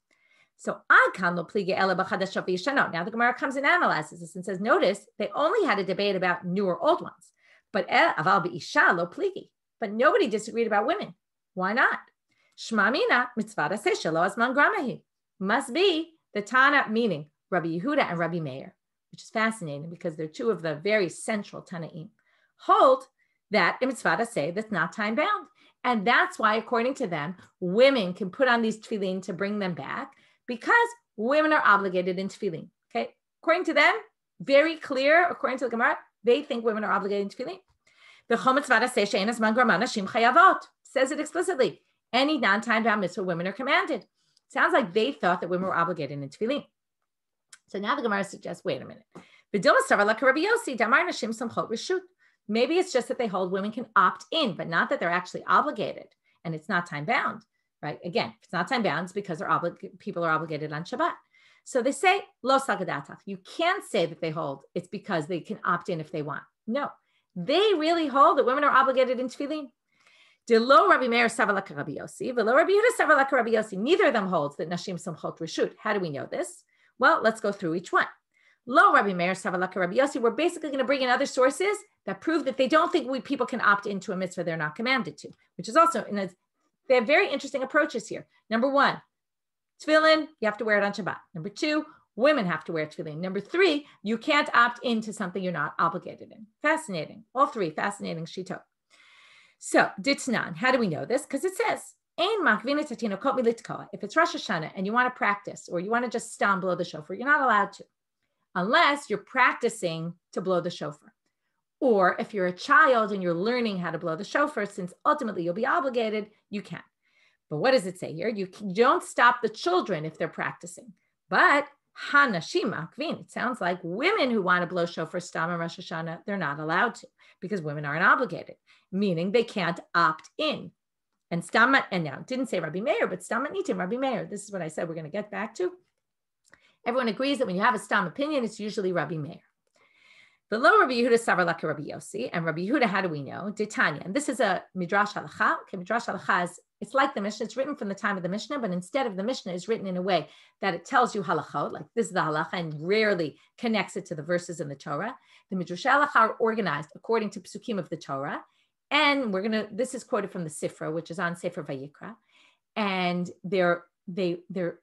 So ad kan lo pligi ela b'chadashot b'yeshanot. Now the Gemara comes and analyzes this and says, notice they only had a debate about new or old ones, but aval b'isha lo pligi. But nobody disagreed about women. Why not? Shma mina mitzvah aseh shelo azman gramahi. Must be the Tana, meaning Rabbi Yehuda and Rabbi Meir, which is fascinating because they're two of the very central Tanaim, hold that a mitzvah say that's not time bound. And that's why, according to them, women can put on these tefillin to bring them back because women are obligated in tefillin. Okay, according to them, very clear, according to the Gemara, they think women are obligated in tefillin. The Chom mitzvah say she'enas man grama nashim chayavot says it explicitly. Any non-time bound mitzvah women are commanded. Sounds like they thought that women were obligated in tefillin. So now the Gemara suggests, wait a minute. Maybe it's just that they hold women can opt in, but not that they're actually obligated, and it's not time bound, right? Again, if it's not time bound, it's because people are obligated on Shabbat. So they say, lo sagadatach. You can't say that they hold it's because they can opt in if they want. No, they really hold that women are obligated in tefillin. Lo Rabbi Meir savalak Rabbi Yossi, velo Rabbi Yehuda savalak Rabbi Yossi. Neither of them holds that nashim samchot reshut. How do we know this? Well, let's go through each one. Lo Rabbi Meir savalak Rabbi Yossi. We're basically going to bring in other sources that prove that they don't think people can opt into a mitzvah they're not commanded to, which is also, they have very interesting approaches here. Number 1, tefillin, you have to wear it on Shabbat. Number 2, women have to wear tefillin. Number 3, you can't opt into something you're not obligated in. Fascinating. All 3, fascinating shitot. So, Ditnan, how do we know this? Because it says, if it's Rosh Hashanah and you want to practice, or you want to just blow the shofar, you're not allowed to, unless you're practicing to blow the shofar. Or if you're a child and you're learning how to blow the shofar, since ultimately you'll be obligated, you can. But what does it say here? You don't stop the children if they're practicing. But Hanashim Akvin, it sounds like women who want to blow shofar stam and Rosh Hashanah, they're not allowed to, because women aren't obligated, meaning they can't opt in. And Stamat, and now it didn't say Rabbi Meir, but Stamat Nitim, Rabbi Meir. This is what I said we're going to get back to. Everyone agrees that when you have a Stam opinion, it's usually Rabbi Meir. Below Rabbi Yehuda Savarlaka Rabbi Yossi, and Rabbi Yehuda, how do we know? Ditanya, and this is a Midrash Halacha. Okay, Midrash Halacha is, it's like the Mishnah. It's written from the time of the Mishnah, but instead of the Mishnah, is written in a way that it tells you halachot, like this is the halacha, and rarely connects it to the verses in the Torah. The Midrash Halacha are organized according to psukim of the Torah, and this is quoted from the Sifra, which is on Sefer Vayikra, and they're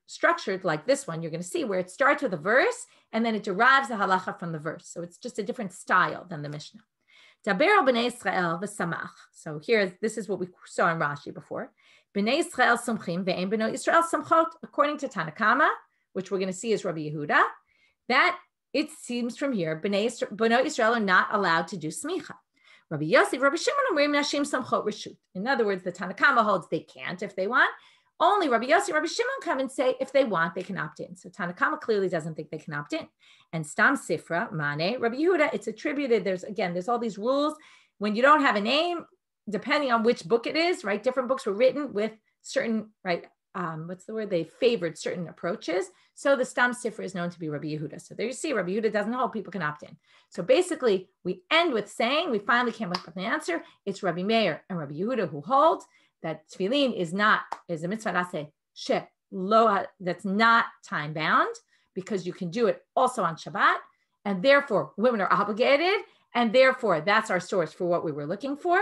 structured like this one you're going to see, where it starts with a verse and then it derives the halacha from the verse. So it's just a different style than the Mishnah. Daber al b'nei Israel v'samach. So this is what we saw in Rashi before. Bnei Yisrael sumchim ve'en bnei Yisrael sumchot. According to Tanakama, which we're going to see is Rabbi Yehuda, that it seems from here, Bnei Yisrael are not allowed to do smicha. Rabbi Yosef, Rabbi Shimon, Amrim Nashim Samchot Reshut. In other words, the Tanakama holds they can't if they want. Only Rabbi Yosef, Rabbi Shimon come and say if they want, they can opt in. So Tanakama clearly doesn't think they can opt in. And Stam Sifra, Mane, Rabbi Yehuda, it's attributed. There's all these rules. When you don't have a name, depending on which book it is, right? Different books were written with certain, right? They favored certain approaches. So the Stam Sifra is known to be Rabbi Yehuda. So there you see, Rabbi Yehuda doesn't hold, people can opt in. So basically, we end with saying, we finally came up with an answer. It's Rabbi Meir and Rabbi Yehuda who hold that tefillin is a mitzvah raseh she'lo, that's not time bound, because you can do it also on Shabbat. And therefore, women are obligated. And therefore, that's our source for what we were looking for.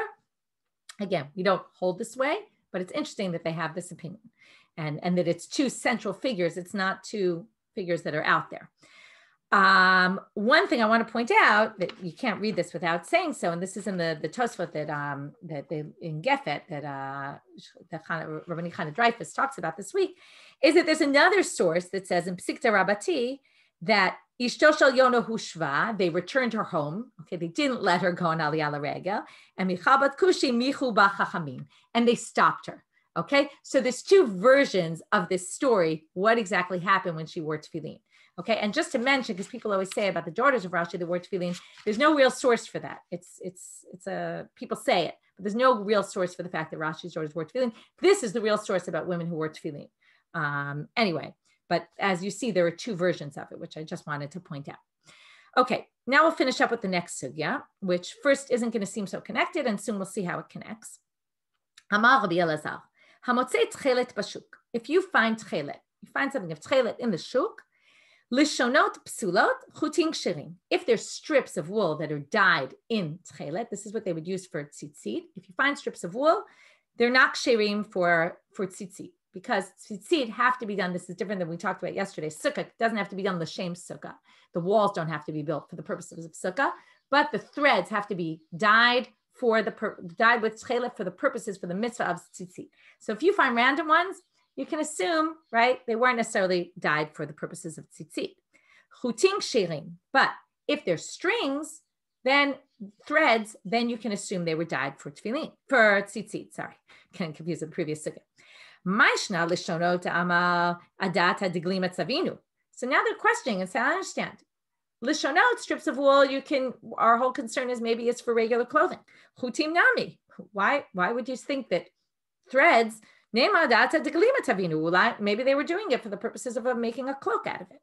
Again, we don't hold this way, but it's interesting that they have this opinion. And that it's two central figures. It's not two figures that are out there. One thing I want to point out that you can't read this without saying so, and this is in the Tosfot that they in Gefet that Rabbi Chana Dreyfus talks about this week, is that there's another source that says in Psikta Rabbati that Ishto shel Yona hushva, they returned her home. Okay, they didn't let her go on Aliyah L'Regel, and Michabat Kushi michu ba chachamim, and they stopped her. Okay, so there's two versions of this story. What exactly happened when she wore tefillin? Okay, and just to mention, because people always say about the daughters of Rashi that wore tefillin, there's no real source for that. It's people say it, but there's no real source for the fact that Rashi's daughters wore tefillin. This is the real source about women who wore tefillin. Anyway, but as you see, there are two versions of it, which I just wanted to point out. Okay, now we'll finish up with the next sugya, which first isn't going to seem so connected, and soon we'll see how it connects. Amar Rabbi Elazar. If you find tchelet, you find something of tchelet in the shuk, lishonot psulot chutin ksherim. If there's strips of wool that are dyed in tchelet, this is what they would use for tzitzit. If you find strips of wool, they're not ksherim for tzitzit, because tzitzit have to be done. This is different than we talked about yesterday. Sukkah doesn't have to be done l'shem sukkah. The walls don't have to be built for the purposes of sukkah, but the threads have to be dyed dyed with tchelet for the purposes for the mitzvah of tzitzit. So if you find random ones, you can assume, right, they weren't necessarily dyed for the purposes of tzitzit. Chutin ksherim, but if they're strings, then threads, then you can assume they were dyed for tzitzit. Sorry, can't confuse the previous sukkah. Maishna lishonot amal adata deglima tzavinu. So now they're questioning and say, I understand. Lishonot, strips of wool, our whole concern is maybe it's for regular clothing. Chutim nami. Why would you think that threads, maybe they were doing it for the purposes of making a cloak out of it.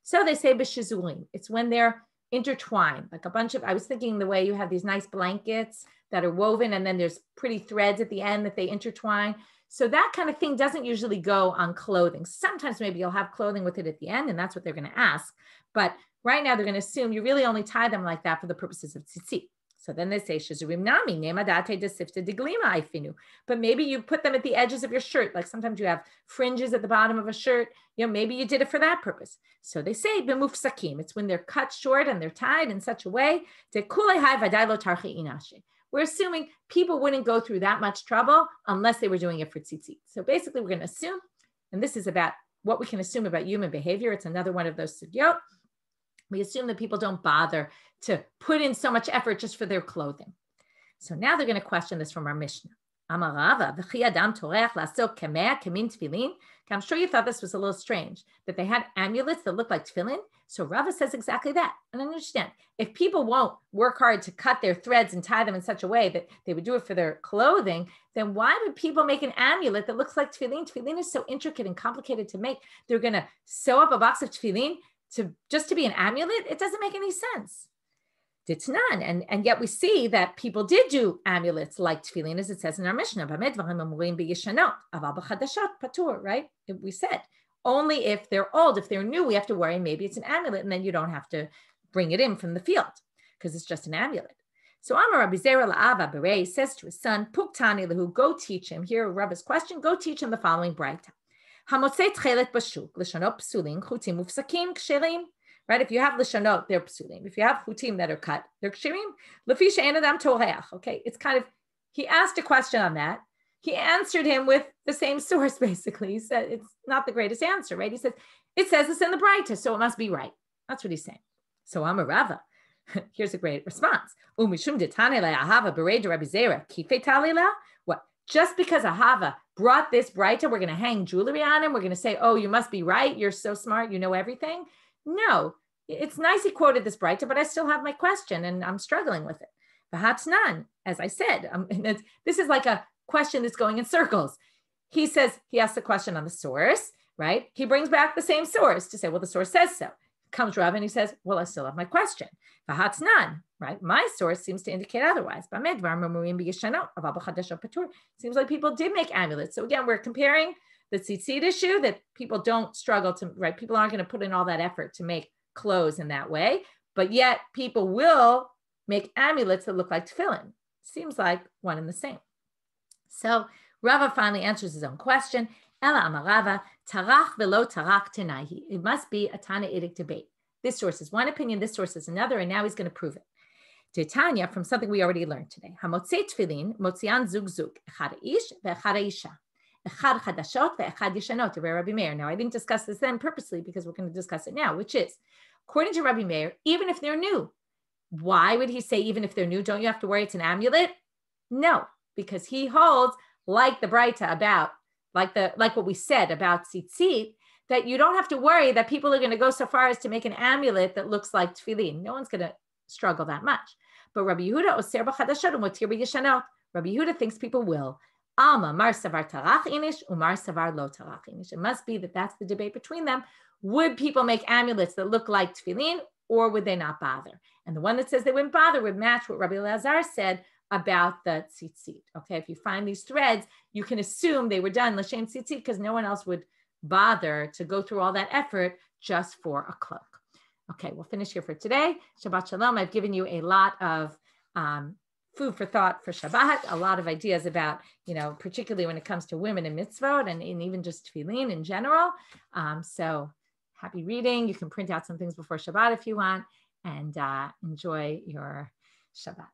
So they say b'shizurim. It's when they're intertwined, like a bunch of, I was thinking the way you have these nice blankets that are woven and then there's pretty threads at the end that they intertwine. So that kind of thing doesn't usually go on clothing. Sometimes maybe you'll have clothing with it at the end, and that's what they're going to ask. But right now they're going to assume you really only tie them like that for the purposes of tzitzit. So then they say, but maybe you put them at the edges of your shirt. Like sometimes you have fringes at the bottom of a shirt. Maybe you did it for that purpose. So they say, it's when they're cut short and they're tied in such a way that we're assuming people wouldn't go through that much trouble unless they were doing it for tzitzit. So basically we're going to assume, and this is about what we can assume about human behavior. It's another one of those sugyot. We assume that people don't bother to put in so much effort just for their clothing. So now they're going to question this from our Mishnah. I'm sure you thought this was a little strange, that they had amulets that look like tefillin. So Rava says exactly that. And I understand, if people won't work hard to cut their threads and tie them in such a way that they would do it for their clothing, then why would people make an amulet that looks like tefillin? Tefillin is so intricate and complicated to make. They're going to sew up a box of tefillin just to be an amulet? It doesn't make any sense. Ditnan, and yet we see that people did do amulets like tefillin, as it says in our Mishnah. Right? We said only if they're old, if they're new, we have to worry. Maybe it's an amulet, and then you don't have to bring it in from the field because it's just an amulet. So Amar Rabbi Zera La'ava Berei says to his son, Puktani Lehu, go teach him. Here, Rabbi's question. Go teach him the following braita. Hamotzei tchelet bashuk l'shonot psulin chutim ufsakim ksherim. Right? If you have lishonot, they're psulim. If you have chutim that are cut, they're ksherim. Lefi she'en adam toreach. Okay, it's kind of, he asked a question on that. he answered him with the same source, basically. He said, it's not the greatest answer, right? He said, it says it's in the Braita, so it must be right. That's what he's saying. So I'm a Rava. Here's a great response. What? Just because Ahava brought this Braita, we're going to hang jewelry on him? We're going to say, oh, you must be right. You're so smart. You know everything. No, it's nice he quoted this Braita, but I still have my question and I'm struggling with it. Perhaps none, as I said. This is like a question that's going in circles. He says, he asks the question on the source, right? He brings back the same source to say, well, the source says so. Comes Rav and he says, well, I still have my question. Vahatznan, right? My source seems to indicate otherwise. Seems like people did make amulets. So again, we're comparing the tzitzit issue that people don't struggle to, right? People aren't going to put in all that effort to make clothes in that way, but yet people will make amulets that look like tefillin. Seems like one and the same. So Rava finally answers his own question. Ela amarava tarach velo tarach tenahi. It must be a Tanaitic debate. This source is one opinion, this source is another, and now he's going to prove it. Titania, from something we already learned today. Hamotzei tefillin motzian zug zug echad ish ve'echad isha. Echad chadashot ve'echad yishanot. Rabbi Meir. Now I didn't discuss this then purposely because we're going to discuss it now, which is, according to Rabbi Meir, even if they're new. Why would he say even if they're new, don't you have to worry it's an amulet? No, because he holds like the Braita about, like what we said about tzitzit, that you don't have to worry that people are going to go so far as to make an amulet that looks like tefillin. No one's going to struggle that much. But Rabbi Yehuda oser b'chadashot u'motir b'yishanot. Rabbi Yehuda thinks people will. Alma mar savar tarach inish umar savar lo tarach inish. It must be that that's the debate between them. Would people make amulets that look like tefillin, or would they not bother? And the one that says they wouldn't bother would match what Rabbi Elazar said about the tzitzit. Okay, if you find these threads, you can assume they were done l'shem tzitzit because no one else would bother to go through all that effort just for a cloak. Okay, we'll finish here for today. Shabbat Shalom. I've given you a lot of food for thought for Shabbat, a lot of ideas about, particularly when it comes to women and mitzvot and even just tefillin in general. So happy reading. You can print out some things before Shabbat if you want, and enjoy your Shabbat.